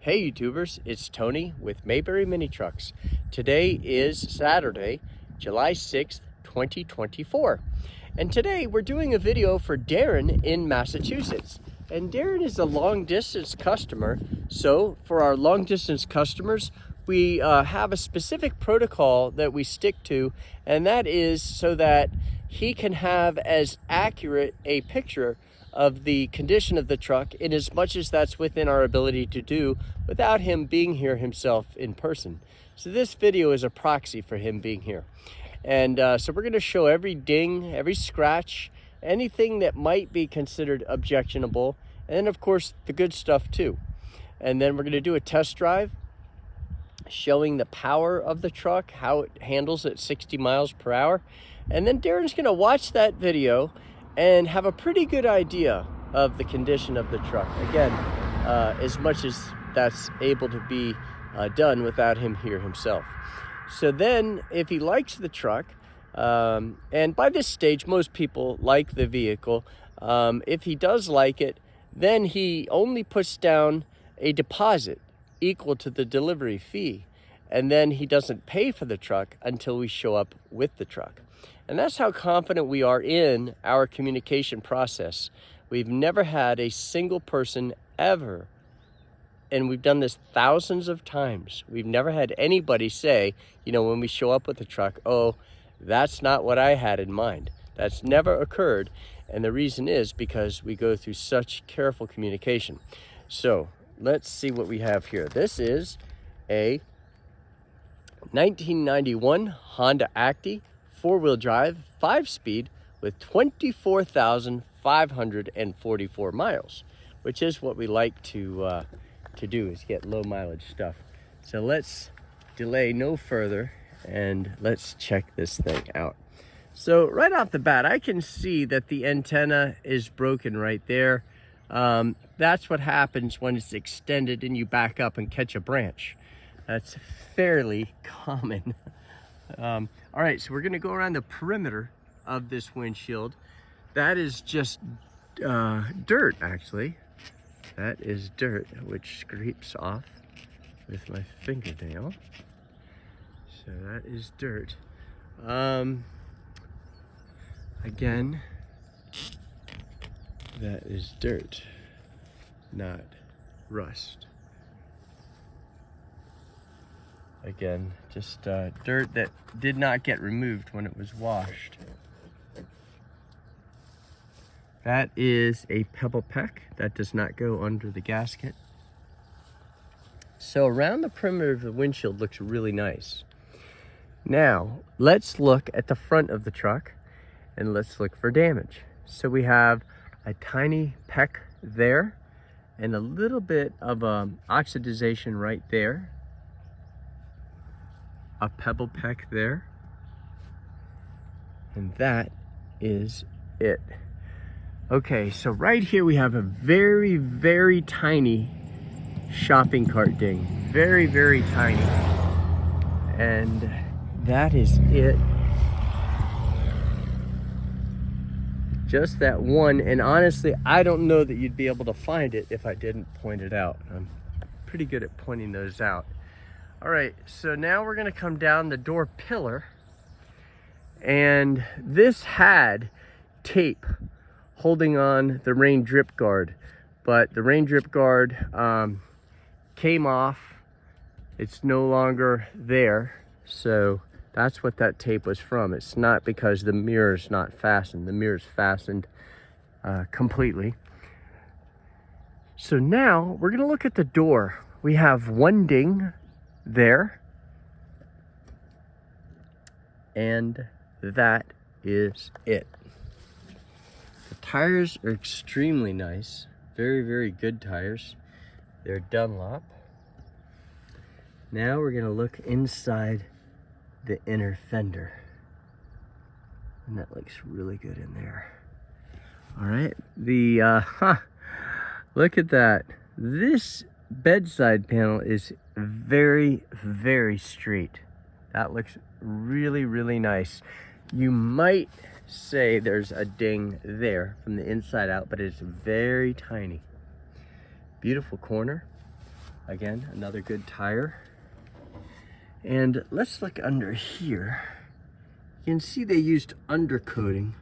Hey YouTubers, it's Tony with Mayberry Mini Trucks. Today is Saturday, July 6th, 2024. And today we're doing a video for Darren in Massachusetts. And Darren is a long distance customer. So for our long distance customers, we have a specific protocol that we stick to, and that is so that he can have as accurate a picture of the condition of the truck in as much as that's within our ability to do without him being here himself in person. So this video is a proxy for him being here. And so we're going to show every ding, every scratch, anything that might be considered objectionable, and then of course the good stuff too. And then we're going to do a test drive showing the power of the truck, how it handles at 60 miles per hour. And then Darren's going to watch that video and have a pretty good idea of the condition of the truck. Again, as much as that's able to be done without him here himself. So then if he likes the truck, and by this stage, most people like the vehicle. If he does like it, then he only puts down a deposit equal to the delivery fee. And then he doesn't pay for the truck until we show up with the truck. And that's how confident we are in our communication process. We've never had a single person ever, and we've done this thousands of times, we've never had anybody say, you know, when we show up with the truck, oh, that's not what I had in mind. That's never occurred. And the reason is because we go through such careful communication. So let's see what we have here. This is a 1991 Honda ACTY four-wheel drive, 5-speed with 24,544 miles, which is what we like to do, is get low mileage stuff. So let's delay no further and let's check this thing out. So right off the bat, I can see that the antenna is broken right there. That's what happens when it's extended and you back up and catch a branch. That's fairly common. All right, so we're gonna go around the perimeter of this windshield. That is just dirt, actually. That is dirt, which scrapes off with my fingernail. So that is dirt. Again, that is dirt, not rust. Again, just dirt that did not get removed when it was washed. That is a pebble peck that does not go under the gasket. So around the perimeter of the windshield looks really nice. Now, let's look at the front of the truck and let's look for damage. So we have a tiny peck there and a little bit of oxidization right there. A pebble peck there, and that is it. Okay, so right here we have a very, very tiny shopping cart ding. Very, very tiny. And that is it. Just that one, and honestly, I don't know that you'd be able to find it if I didn't point it out. I'm pretty good at pointing those out. All right, so now we're gonna come down the door pillar, and this had tape holding on the rain drip guard, but the rain drip guard came off. It's no longer there, so that's what that tape was from. It's not because the mirror's not fastened. The mirror's fastened completely. So now we're gonna look at the door. We have one ding there, and that is it. The tires are extremely nice, very, very good tires. They're Dunlop. Now we're gonna look inside the inner fender, and that looks really good in there. All right, look at that. This bedside panel is very, very straight. That looks really, really nice. You might say there's a ding there from the inside out, but it's very tiny. Beautiful corner. Again, another good tire. And let's look under here. You can see they used undercoating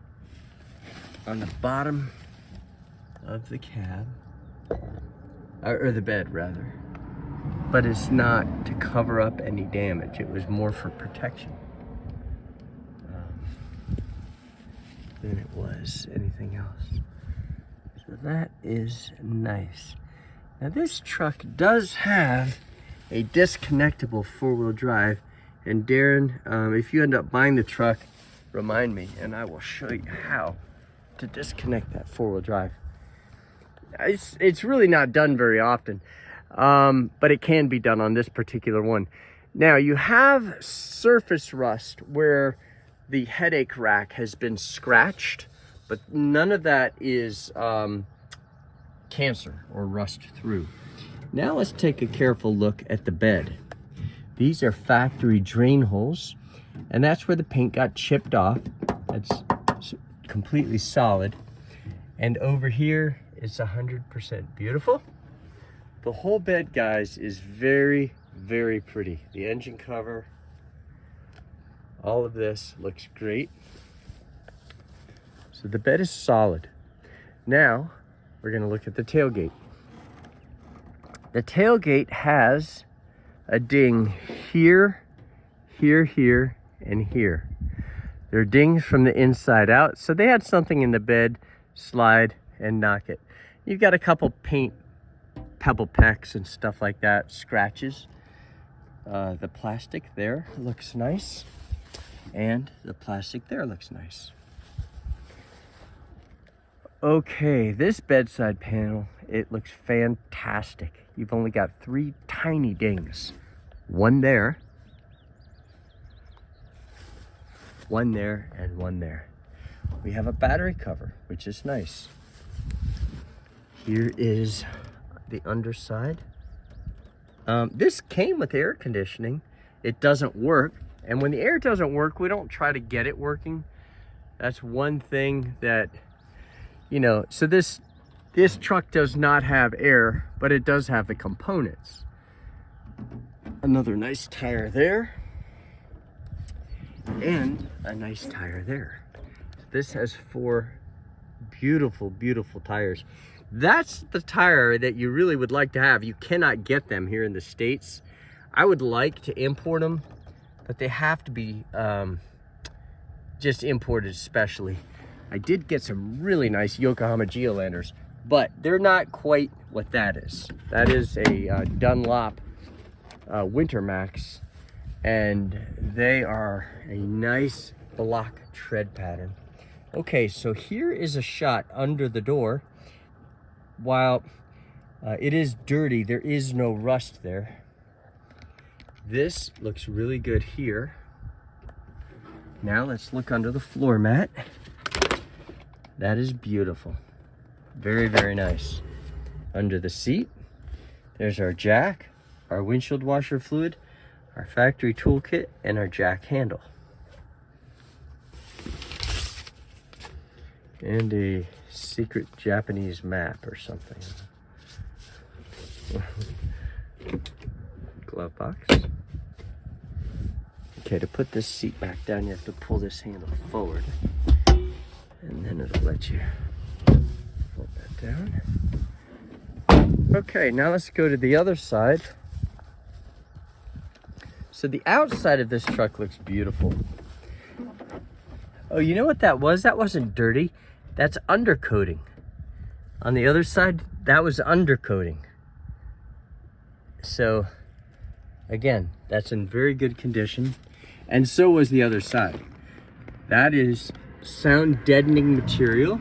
on the bottom of the cab, or the bed rather. But it's not to cover up any damage. It was more for protection than it was anything else. So that is nice. Now this truck does have a disconnectable four-wheel drive. And Darren, if you end up buying the truck, remind me and I will show you how to disconnect that four-wheel drive. It's really not done very often, but it can be done on this particular one. Now you have surface rust where the headache rack has been scratched, but none of that is cancer or rust through. Now let's take a careful look at the bed. These are factory drain holes, and that's where the paint got chipped off. That's completely solid. And over here, it's 100% beautiful. The whole bed, guys, is very, very pretty. The engine cover, all of this looks great. So the bed is solid. Now, we're gonna look at the tailgate. The tailgate has a ding here, here, here, and here. They're dings from the inside out, so they had something in the bed, slide and knock it. You've got a couple paint pebble pecks and stuff like that, scratches. The plastic there looks nice, and the plastic there looks nice. Okay, this bedside panel, it looks fantastic. You've only got 3 tiny dings. One there, one there, and one there. We have a battery cover, which is nice. Here is the underside. This came with air conditioning. It doesn't work. And when the air doesn't work, we don't try to get it working. That's one thing that, you know, so this truck does not have air, but it does have the components. Another nice tire there, and a nice tire there. This has 4 beautiful, beautiful tires. That's the tire that you really would like to have. You cannot get them here in the States. I would like to import them, but they have to be just imported specially. I did get some really nice Yokohama Geolanders, but they're not quite what that is. That is a Dunlop Winter Max, and they are a nice block tread pattern. Okay, so here is a shot under the door. While it is dirty, there is no rust there. This looks really good here. Now let's look under the floor mat. That is beautiful. Very, very nice. Under the seat, there's our jack, our windshield washer fluid, our factory toolkit, and our jack handle. And a secret Japanese map or something. Glove box. Okay, to put this seat back down, you have to pull this handle forward, and then it'll let you fold that down. Okay, now let's go to the other side. So the outside of this truck looks beautiful. Oh, you know what that was? That wasn't dirty. That's undercoating. On the other side, that was undercoating. So, again, that's in very good condition. And so was the other side. That is sound deadening material.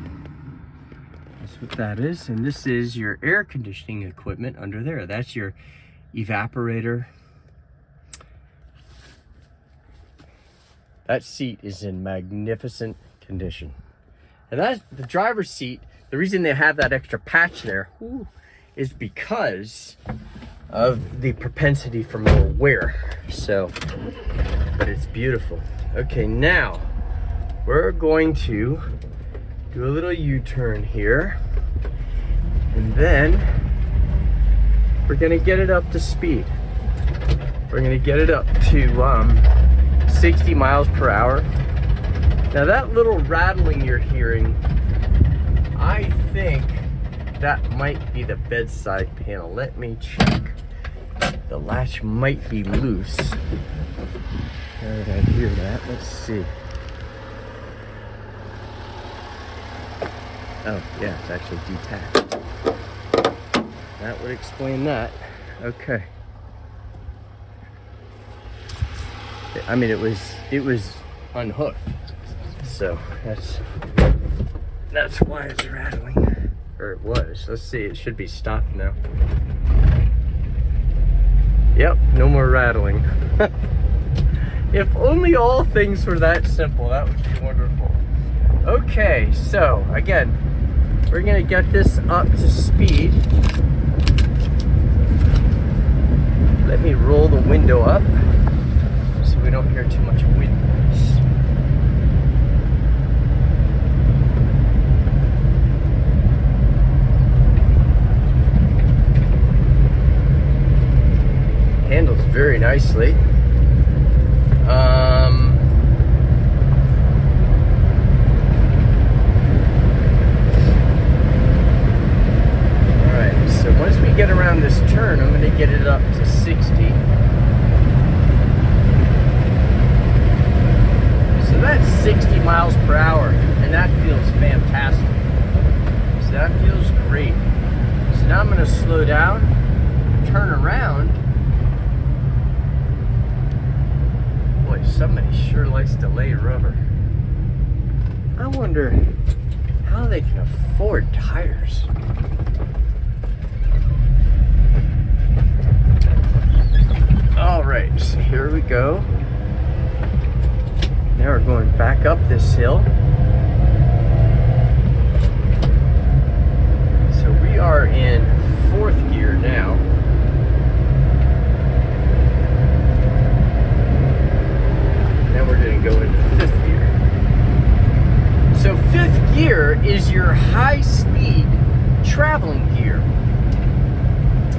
That's what that is. And this is your air conditioning equipment under there. That's your evaporator. That seat is in magnificent condition. And that's the driver's seat. The reason they have that extra patch there is because of the propensity for more wear. So, but it's beautiful. Okay, now we're going to do a little U-turn here. And then we're gonna get it up to speed. We're gonna get it up to 60 miles per hour. Now that little rattling you're hearing, I think that might be the bedside panel. Let me check. The latch might be loose. How did I hear that? Let's see. Oh, yeah, it's actually detached. That would explain that. Okay. I mean, it was unhooked. So that's why it's rattling. Or it was. Let's see, it should be stopped now. Yep, no more rattling. If only all things were that simple, that would be wonderful. Okay, so again, we're gonna get this up to speed. Let me roll the window up so we don't hear too much wind noise. Handles very nicely. Alright, so once we get around this turn, I'm going to get it up to 60. So that's 60 miles per hour, and that feels fantastic. So that feels great. So now I'm going to slow down, turn around. Boy, somebody sure likes to lay rubber. I wonder how they can afford tires. All right, so here we go. Now we're going back up this hill. So we are in 4th gear now. Now we're going to go into 5th gear. So 5th gear is your high-speed traveling gear.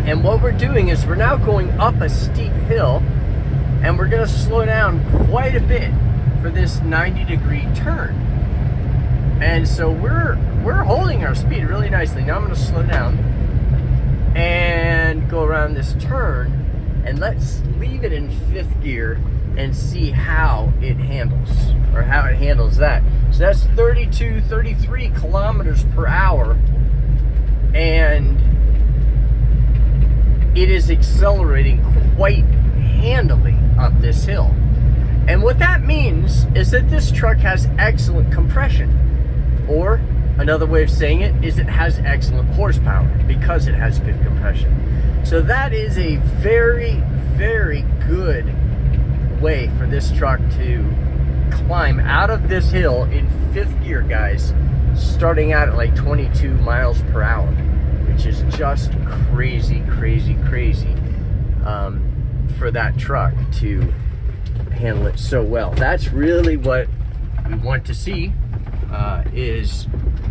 And what we're doing is we're now going up a steep hill, and we're going to slow down quite a bit for this 90-degree turn. And so we're holding our speed really nicely. Now I'm going to slow down and go around this turn, and let's leave it in 5th gear and see how it handles, or how it handles that. So that's 32, 33 kilometers per hour, and it is accelerating quite handily up this hill. And what that means is that this truck has excellent compression, or another way of saying it is it has excellent horsepower because it has good compression. So that is a very, very good way for this truck to climb out of this hill in 5th gear, guys, starting out at like 22 miles per hour, which is just crazy, crazy, crazy for that truck to handle it so well. That's really what we want to see, is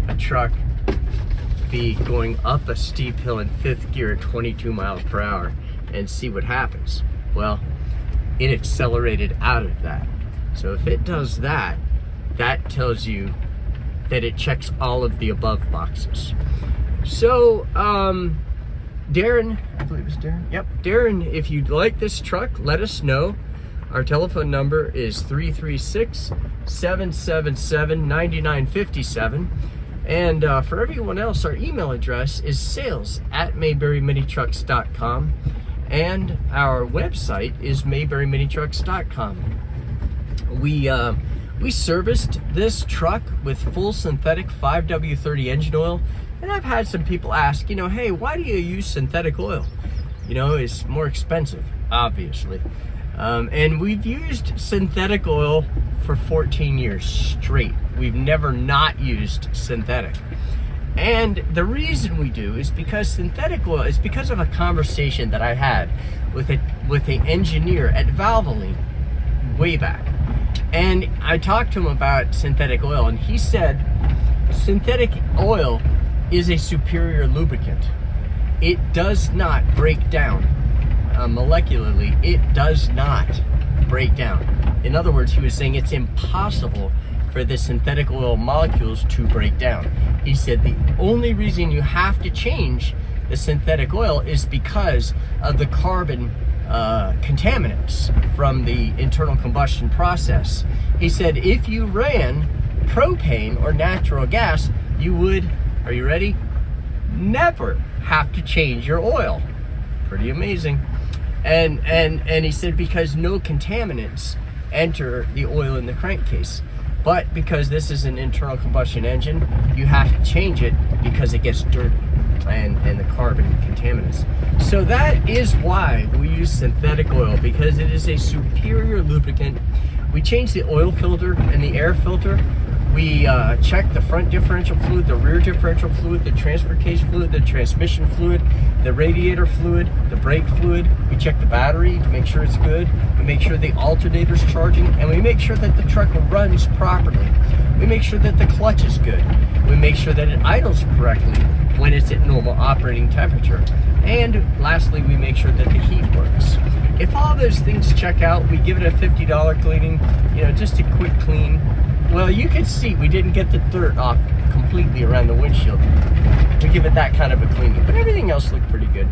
a truck be going up a steep hill in 5th gear at 22 miles per hour and see what happens. Well, it accelerated out of that. So if it does that, that tells you that it checks all of the above boxes. So, Darren, I believe it's Darren. Yep, Darren, if you'd like this truck, let us know. Our telephone number is 336-777-9957. And for everyone else, our email address is sales@mayberryminitrucks.com. And our website is mayberryminitrucks.com. We serviced this truck with full synthetic 5W30 engine oil. And I've had some people ask, hey, why do you use synthetic oil? It's more expensive, obviously. And we've used synthetic oil for 14 years straight. We've never not used synthetic. And the reason we do is because synthetic oil is because of a conversation that I had with an engineer at Valvoline way back. And I talked to him about synthetic oil, and he said synthetic oil is a superior lubricant. it does not break down. Molecularly, it does not break down. In other words, he was saying it's impossible for the synthetic oil molecules to break down. He said the only reason you have to change the synthetic oil is because of the carbon contaminants from the internal combustion process. He said if you ran propane or natural gas, you would, are you ready? Never have to change your oil. Pretty amazing. And he said because no contaminants enter the oil in the crankcase. But because this is an internal combustion engine, you have to change it because it gets dirty and the carbon contaminants. So that is why we use synthetic oil, because it is a superior lubricant. We change the oil filter and the air filter. We check the front differential fluid, the rear differential fluid, the transfer case fluid, the transmission fluid, the radiator fluid, the brake fluid. We check the battery to make sure it's good. We make sure the alternator's charging, and we make sure that the truck runs properly. We make sure that the clutch is good. We make sure that it idles correctly when it's at normal operating temperature. And lastly, we make sure that the heat works. If all those things check out, we give it a $50 cleaning, just a quick clean. Well, you can see we didn't get the dirt off completely around the windshield. We give it that kind of a cleaning, but everything else looked pretty good.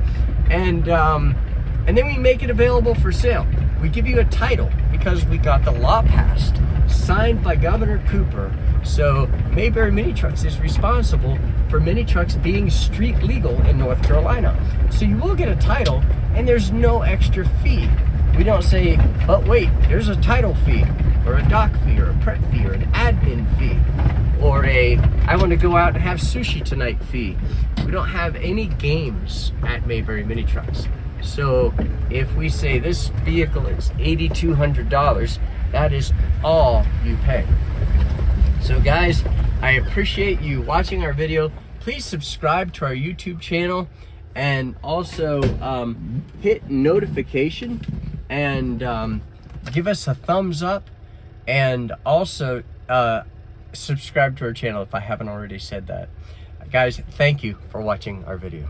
And then we make it available for sale. We give you a title because we got the law passed, signed by Governor Cooper. So Mayberry Mini Trucks is responsible for mini trucks being street legal in North Carolina. So you will get a title, and there's no extra fee. We don't say, but wait, there's a title fee, or a dock fee, or a prep fee, or an admin fee, or a I want to go out and have sushi tonight fee. We don't have any games at Mayberry Mini Trucks. So if we say this vehicle is $8,200, that is all you pay. So guys, I appreciate you watching our video. Please subscribe to our YouTube channel, and also hit notification, and give us a thumbs up, and also subscribe to our channel if I haven't already said that. Guys, thank you for watching our video.